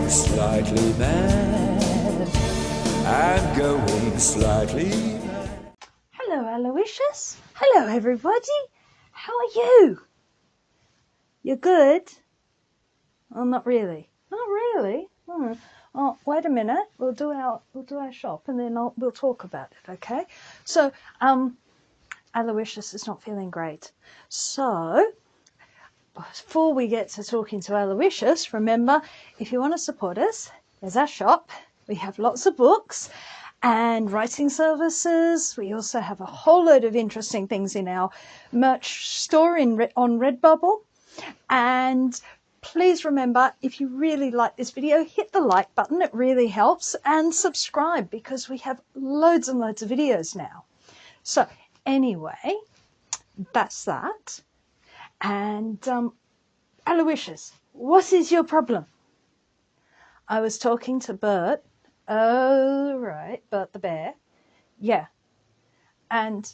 slightly mad. I'm going slightly mad. Hello, Aloysius. Hello, everybody. How are you? You're good? Oh, not really. Not really. Oh, wait a minute. We'll do our shop, and then we'll talk about it. Okay? So, Aloysius is not feeling great. So, before we get to talking to Aloysius, remember, if you want to support us, there's our shop. We have lots of books and writing services. We also have a whole load of interesting things in our merch store on Redbubble. And please remember, if you really like this video, hit the like button. It really helps. And subscribe, because we have loads and loads of videos now. So anyway, that's that. And Aloysius, what is your problem? I was talking to Bert. Oh, right, Bert the bear. Yeah. And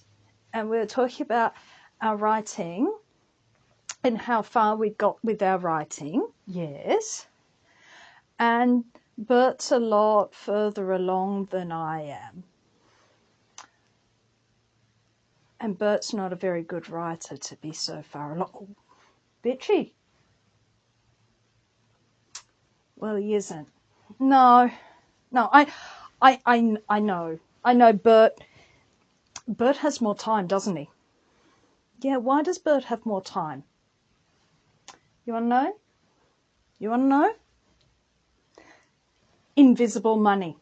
we were talking about our writing and how far we got with our writing. Yes. And Bert's a lot further along than I am. And Bert's not a very good writer to be so far along. Oh, bitchy. Well, he isn't. No, I know Bert has more time, doesn't he? Yeah, why does Bert have more time? You want to know? You want to know? Invisible money.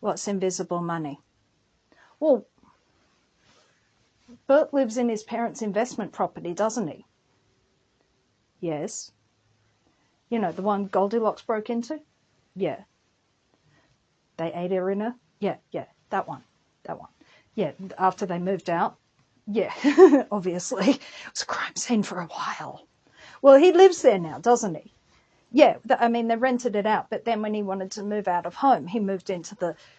What's invisible money? Well, Bert lives in his parents' investment property, doesn't he? Yes. You know, the one Goldilocks broke into? Yeah. They ate her in her? Yeah, that one. Yeah, after they moved out? Yeah, obviously. It was a crime scene for a while. Well, he lives there now, doesn't he? Yeah, I mean, they rented it out, but then when he wanted to move out of home, he moved into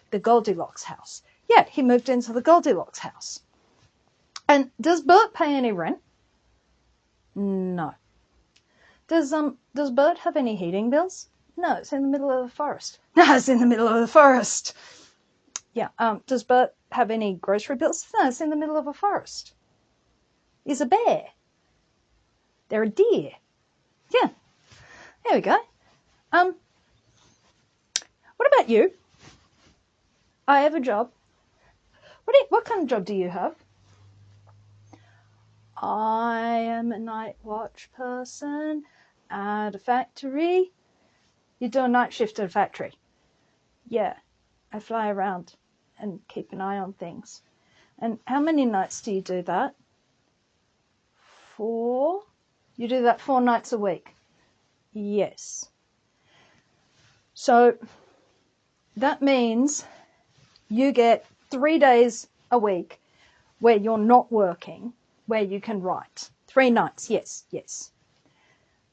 the Goldilocks house. Yeah, he moved into the Goldilocks house. And does Bert pay any rent? No. Does Bert have any heating bills? No, it's in the middle of the forest. No, it's in the middle of the forest. Yeah, does Bert have any grocery bills? No, it's in the middle of a forest. He's a bear. They're a deer. Yeah, there we go. What about you? I have a job. What kind of job do you have? I am a night watch person at a factory. You do a night shift at a factory? Yeah, I fly around and keep an eye on things. And how many nights do you do that? 4? You do that 4 nights a week? Yes. So that means you get 3 days a week where you're not working, where you can write. 3 nights, yes.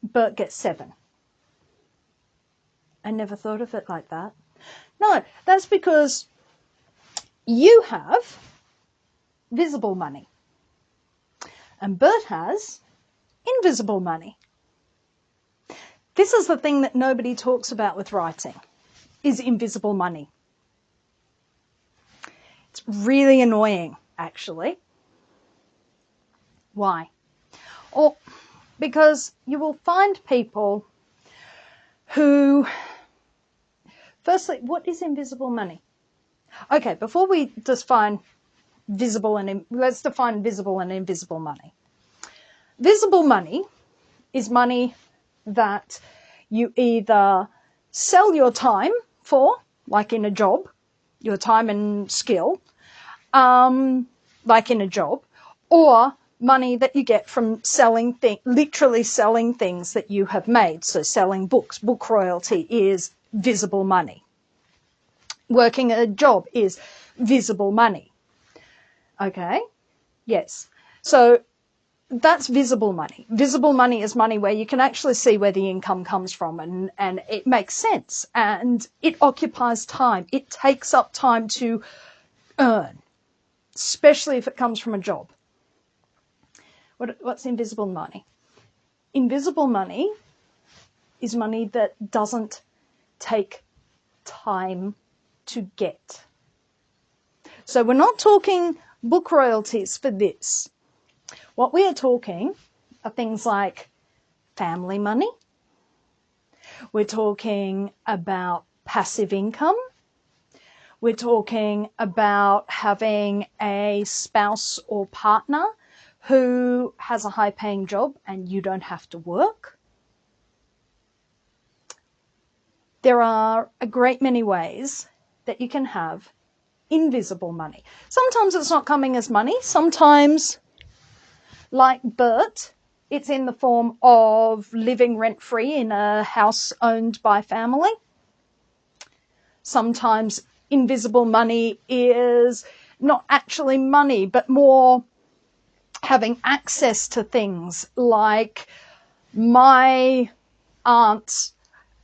Bert gets 7. I never thought of it like that. No, that's because you have visible money. And Bert has invisible money. This is the thing that nobody talks about with writing, is invisible money. It's really annoying, actually. Why? Or because you will find people who... Firstly, what is invisible money? Okay, before we define let's define visible and invisible money. Visible money is money that you either sell your time for, like in a job, your time and skill, like in a job, or money that you get from literally selling things that you have made. So selling books, book royalty is visible money. Working a job is visible money. Okay? Yes. So that's visible money. Visible money is money where you can actually see where the income comes from, and it makes sense, and it occupies time. It takes up time to earn, especially if it comes from a job. What's invisible money? Invisible money is money that doesn't take time to get. So we're not talking book royalties for this. What we are talking are things like family money. We're talking about passive income. We're talking about having a spouse or partner who has a high-paying job and you don't have to work. There are a great many ways that you can have invisible money. Sometimes it's not coming as money. Sometimes, like Bert, it's in the form of living rent-free in a house owned by family. Sometimes invisible money is not actually money, but more having access to things, like my aunt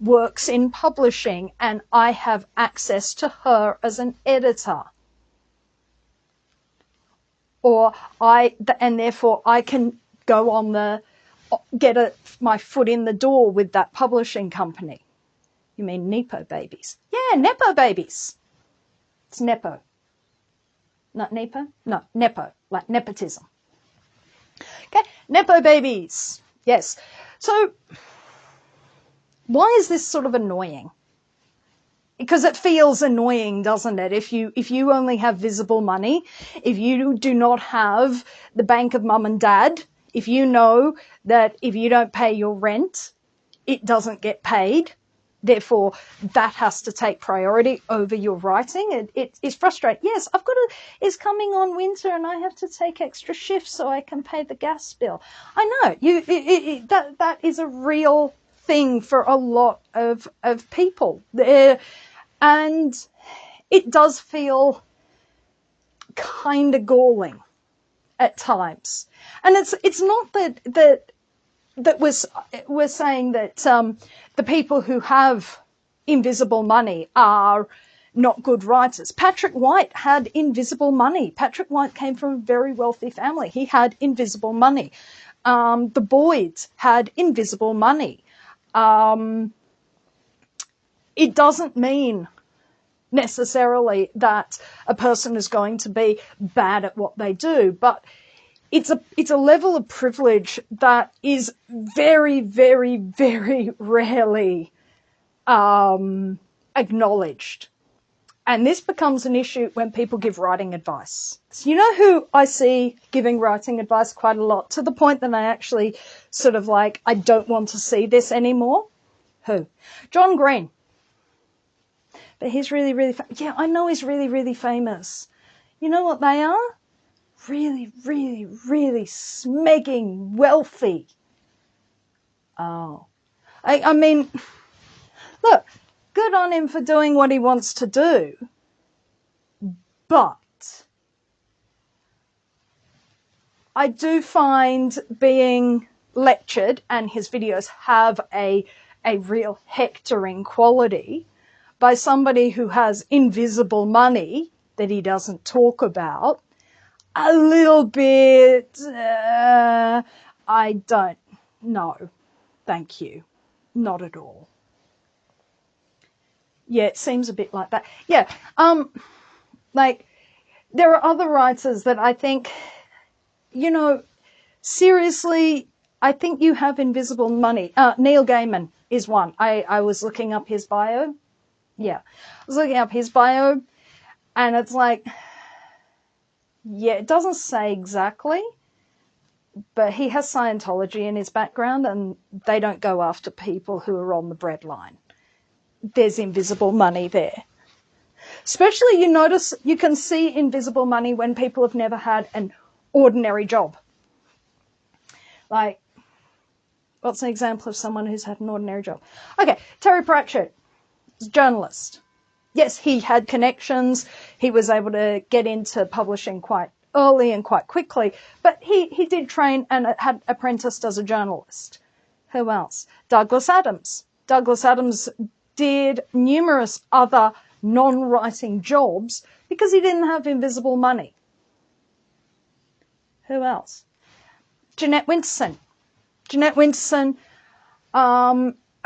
works in publishing and I have access to her as an editor. And therefore I can go on get my foot in the door with that publishing company. You mean Nepo babies? Yeah, Nepo babies. It's Nepo. Not Nepo? No, Nepo, like nepotism. Okay, Nepo babies. Yes. So why is this sort of annoying? Because it feels annoying, doesn't it? If you only have visible money, if you do not have the bank of mum and dad, if you know that if you don't pay your rent, it doesn't get paid, therefore that has to take priority over your writing. It's frustrating. Yes, it's coming on winter and I have to take extra shifts so I can pay the gas bill. I know that is a real thing for a lot of people. And it does feel kind of galling at times. And it's not that we're saying that the people who have invisible money are not good writers. Patrick White had invisible money. Patrick White came from a very wealthy family. He had invisible money. The Boyds had invisible money. It doesn't mean necessarily that a person is going to be bad at what they do, but it's a level of privilege that is very, very, very rarely acknowledged. And this becomes an issue when people give writing advice. So you know who I see giving writing advice quite a lot, to the point that I actually sort of like, I don't want to see this anymore? Who? John Green. But he's really, really yeah, I know he's really, really famous. You know what they are? Really, really, really smegging wealthy. Oh. I mean, look, good on him for doing what he wants to do. But I do find being lectured, and his videos have a real hectoring quality, by somebody who has invisible money that he doesn't talk about, a little bit, I don't know. Thank you. Not at all. Yeah, it seems a bit like that. Yeah, like, there are other writers that I think, you know, seriously, I think you have invisible money. Neil Gaiman is one. I was looking up his bio. Yeah, I was looking up his bio, and it's like, yeah, it doesn't say exactly, but he has Scientology in his background, and they don't go after people who are on the breadline. There's invisible money there. Especially, you notice, you can see invisible money when people have never had an ordinary job. Like, what's an example of someone who's had an ordinary job? Okay, Terry Pratchett is a journalist. Yes, he had connections. He was able to get into publishing quite early and quite quickly, but he did train and had apprenticed as a journalist. Who else? Douglas Adams. Douglas Adams did numerous other non-writing jobs because he didn't have invisible money. Who else? Jeanette Winterson. Jeanette Winterson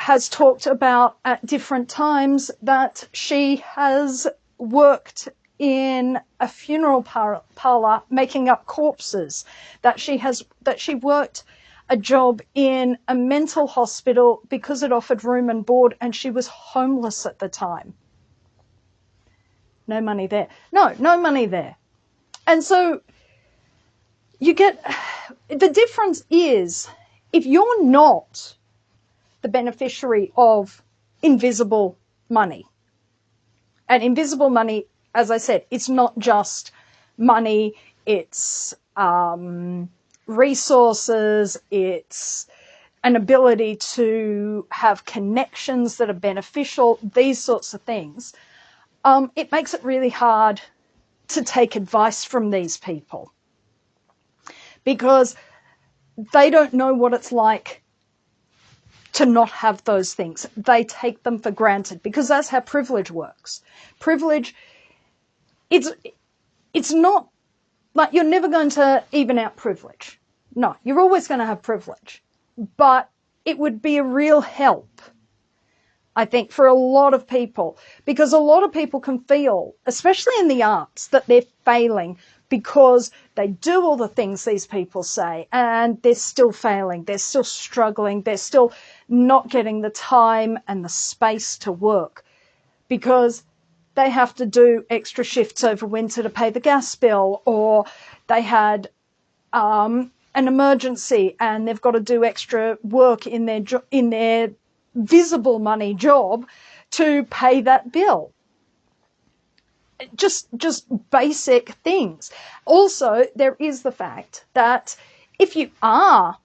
has talked about at different times that she has worked in a funeral parlor making up corpses, that she worked a job in a mental hospital because it offered room and board and she was homeless at the time. No money there. No money there. And so you get, the difference is if you're not the beneficiary of invisible money, and invisible money, as I said, it's not just money, it's resources, it's an ability to have connections that are beneficial, these sorts of things. It makes it really hard to take advice from these people because they don't know what it's like to not have those things. They take them for granted because that's how privilege works. Privilege, it's not like you're never going to even out privilege. No, you're always going to have privilege. But it would be a real help, I think, for a lot of people, because a lot of people can feel, especially in the arts, that they're failing because they do all the things these people say and they're still failing, they're still struggling, they're still not getting the time and the space to work because they have to do extra shifts over winter to pay the gas bill, or they had an emergency and they've got to do extra work in their visible money job to pay that bill. Just basic things. Also, there is the fact that if you are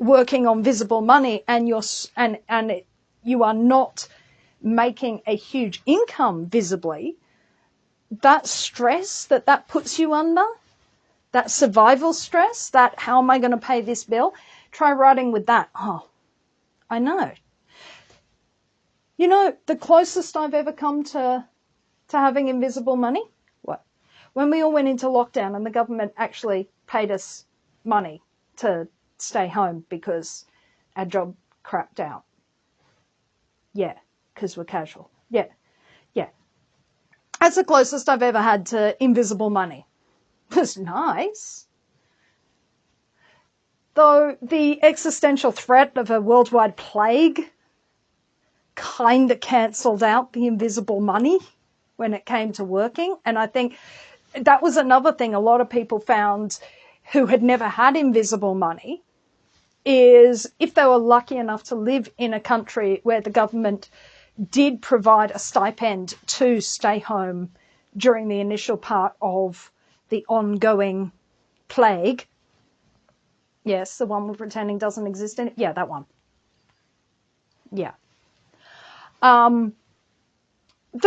working on visible money and you are not making a huge income visibly, that stress that puts you under, that survival stress, that how am I going to pay this bill? Try writing with that. Oh, I know. You know, the closest I've ever come to having invisible money? What? When we all went into lockdown and the government actually paid us money to stay home because our job crapped out. Yeah, because we're casual. Yeah. That's the closest I've ever had to invisible money. It was nice. Though the existential threat of a worldwide plague kind of cancelled out the invisible money when it came to working. And I think that was another thing a lot of people found who had never had invisible money, is if they were lucky enough to live in a country where the government did provide a stipend to stay home during the initial part of the ongoing plague. Yes, the one we're pretending doesn't exist in it. Yeah, that one. Yeah. The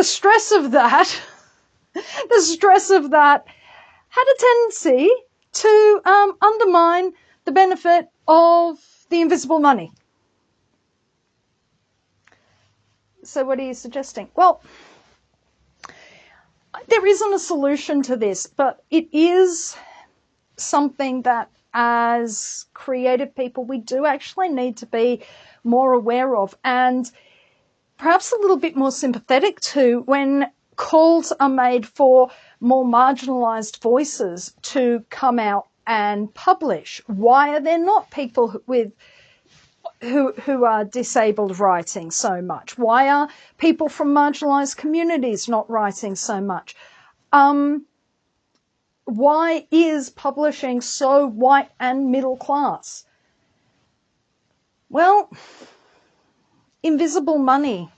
stress of that had a tendency to undermine the benefit of the invisible money. So what are you suggesting? Well, there isn't a solution to this, but it is something that as creative people we do actually need to be more aware of and perhaps a little bit more sympathetic to when calls are made for more marginalised voices to come out and publish. Why are there not people who are disabled writing so much? Why are people from marginalised communities not writing so much? Why is publishing so white and middle class? Well, invisible money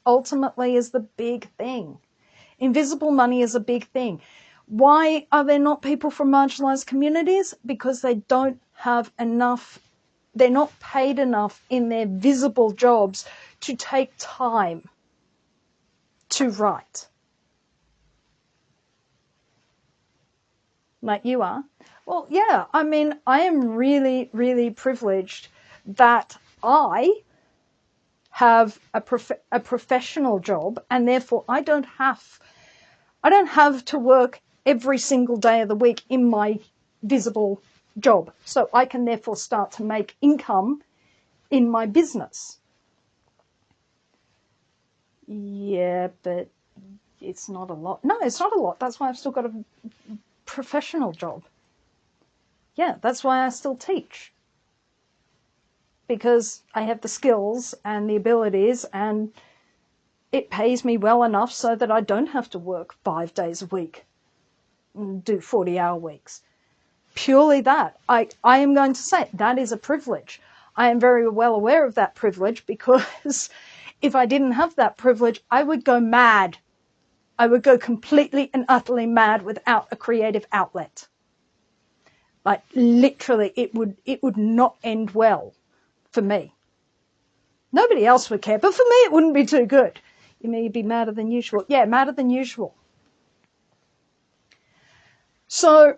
ultimately is the big thing. Invisible money is a big thing. Why are there not people from marginalised communities? Because they don't have enough, they're not paid enough in their visible jobs to take time to write. Like you are. Well, yeah, I mean, I am really, really privileged that I have a professional job, and therefore I don't have to work every single day of the week in my visible job. So I can therefore start to make income in my business. Yeah, but it's not a lot. No, it's not a lot. That's why I've still got a professional job. Yeah, that's why I still teach. Because I have the skills and the abilities, and it pays me well enough so that I don't have to work 5 days a week and do 40-hour weeks. Purely that. I am going to say that is a privilege. I am very well aware of that privilege, because if I didn't have that privilege, I would go mad. I would go completely and utterly mad without a creative outlet. Like, literally, it would not end well for me. Nobody else would care, but for me it wouldn't be too good. You may be madder than usual. Yeah, madder than usual. So,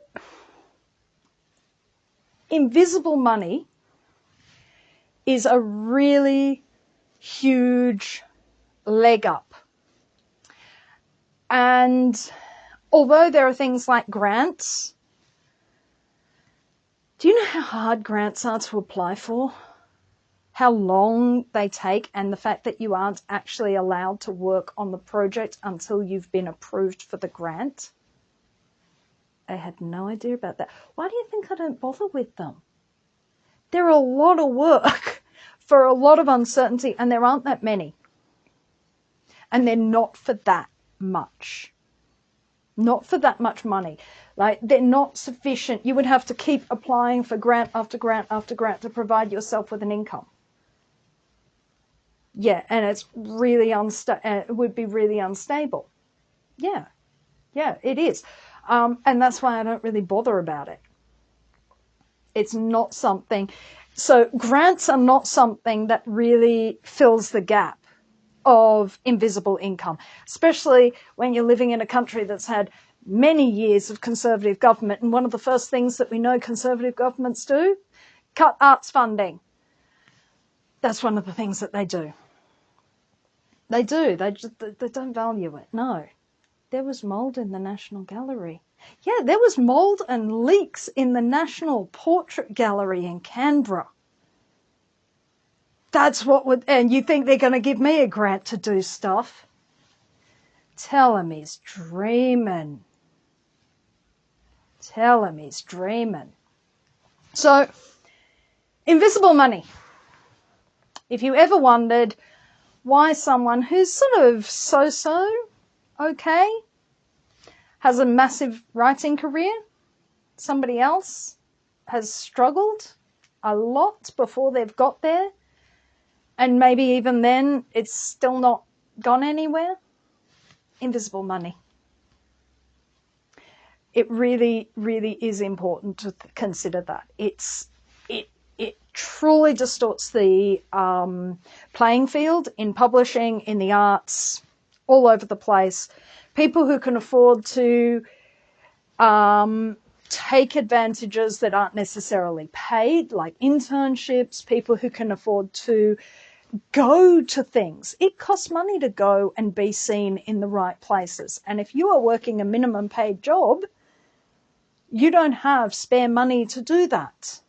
invisible money is a really huge leg up. And although there are things like grants, do you know how hard grants are to apply for? How long they take, and the fact that you aren't actually allowed to work on the project until you've been approved for the grant? I had no idea about that. Why do you think I don't bother with them? They're a lot of work for a lot of uncertainty, and there aren't that many. And they're not for that much. Not for that much money. Like, they're not sufficient. You would have to keep applying for grant after grant after grant to provide yourself with an income. Yeah, and it's really it would be really unstable. Yeah, it is. And that's why I don't really bother about it. It's not something. So grants are not something that really fills the gap of invisible income, especially when you're living in a country that's had many years of Conservative government. And one of the first things that we know Conservative governments do, cut arts funding. That's one of the things that they do. They do. They don't value it. No. There was mould in the National Gallery. Yeah, there was mould and leaks in the National Portrait Gallery in Canberra. That's what would... And you think they're going to give me a grant to do stuff? Tell him he's dreaming. Tell him he's dreaming. So, invisible money. If you ever wondered why someone who's sort of so-so, okay, has a massive writing career, somebody else has struggled a lot before they've got there, and maybe even then it's still not gone anywhere, invisible money. It really, really is important to consider that. It truly distorts the playing field in publishing, in the arts, all over the place. People who can afford to take advantages that aren't necessarily paid, like internships, people who can afford to go to things. It costs money to go and be seen in the right places. And if you are working a minimum paid job, you don't have spare money to do that.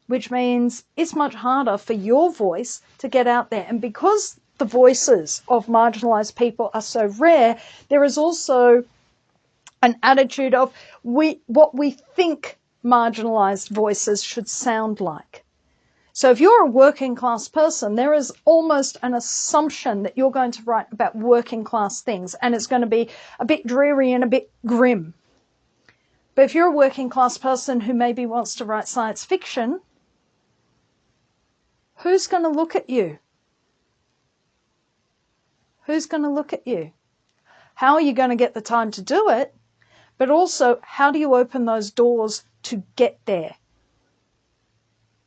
Which means it's much harder for your voice to get out there. And because the voices of marginalised people are so rare, there is also an attitude of what we think marginalised voices should sound like. So if you're a working class person, there is almost an assumption that you're going to write about working class things, and it's going to be a bit dreary and a bit grim. But if you're a working class person who maybe wants to write science fiction, who's going to look at you? Who's going to look at you? How are you going to get the time to do it? But also, how do you open those doors to get there?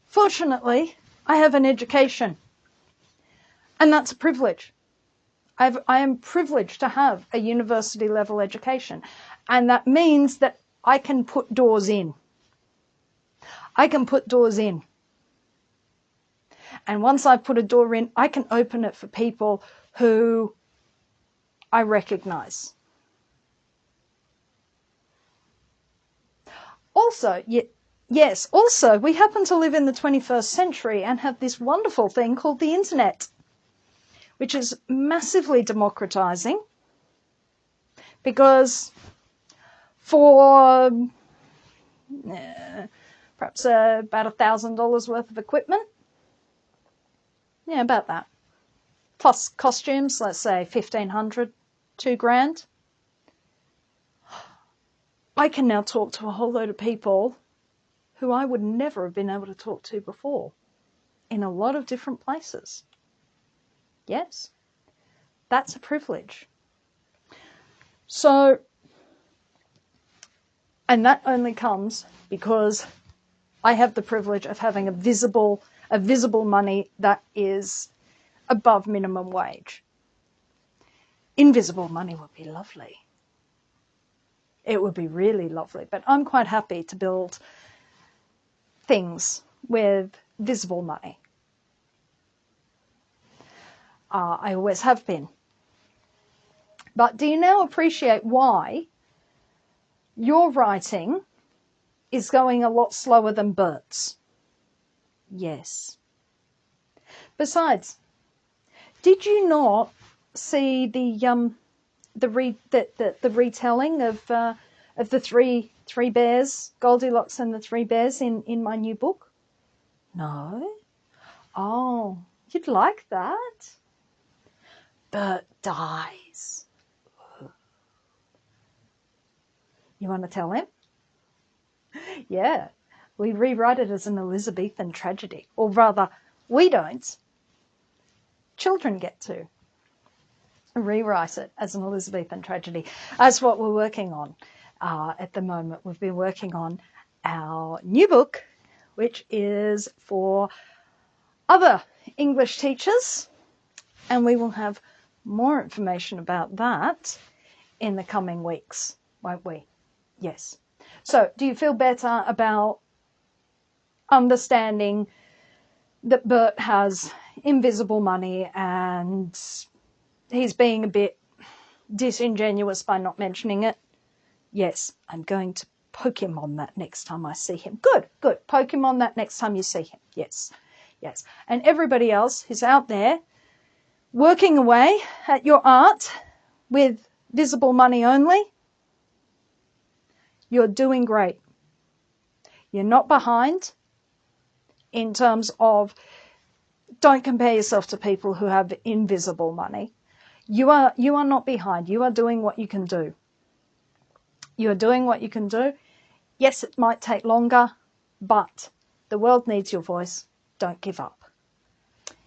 Fortunately, I have an education, and that's a privilege. I am privileged to have a university level education, and that means that I can put doors in. I can put doors in. And once I put a door in, I can open it for people who I recognise. Also, also, we happen to live in the 21st century and have this wonderful thing called the internet, which is massively democratizing, because for perhaps about $1,000 worth of equipment, yeah, about that, plus costumes, let's say 1,500, $2,000, I can now talk to a whole load of people who I would never have been able to talk to before, in a lot of different places. Yes, that's a privilege. So, and that only comes because I have the privilege of having a visible money that is above minimum wage. Invisible money would be lovely. It would be really lovely, but I'm quite happy to build things with visible money. I always have been. But do you now appreciate why your writing is going a lot slower than Bert's? Yes. Besides, did you not see the retelling of the three bears, Goldilocks and the Three Bears in my new book? No? Oh, you'd like that? Bert dies. You want to tell him? Yeah, we rewrite it as an Elizabethan tragedy. Or rather, we don't. Children get to rewrite it as an Elizabethan tragedy. That's what we're working on at the moment. We've been working on our new book, which is for other English teachers, and we will have more information about that in the coming weeks, won't we? Yes. So, do you feel better about understanding that Bert has invisible money and he's being a bit disingenuous by not mentioning it? Yes, I'm going to poke him on that next time I see him. Good, good. Poke him on that next time you see him. Yes, yes. And everybody else who's out there working away at your art with visible money only, you're doing great. You're not behind in terms of, don't compare yourself to people who have invisible money. You are not behind. You are doing what you can do. You are doing what you can do. Yes, it might take longer, but the world needs your voice. Don't give up.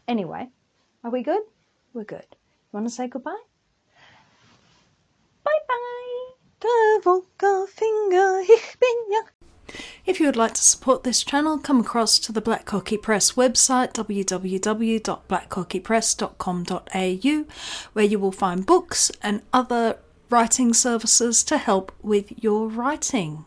Anyway, are we good? We're good. You want to say goodbye? Bye-bye. Der Finger, ich bin ja. If you would like to support this channel, come across to the Black Cockie Press website, www.blackcockiepress.com.au, where you will find books and other writing services to help with your writing.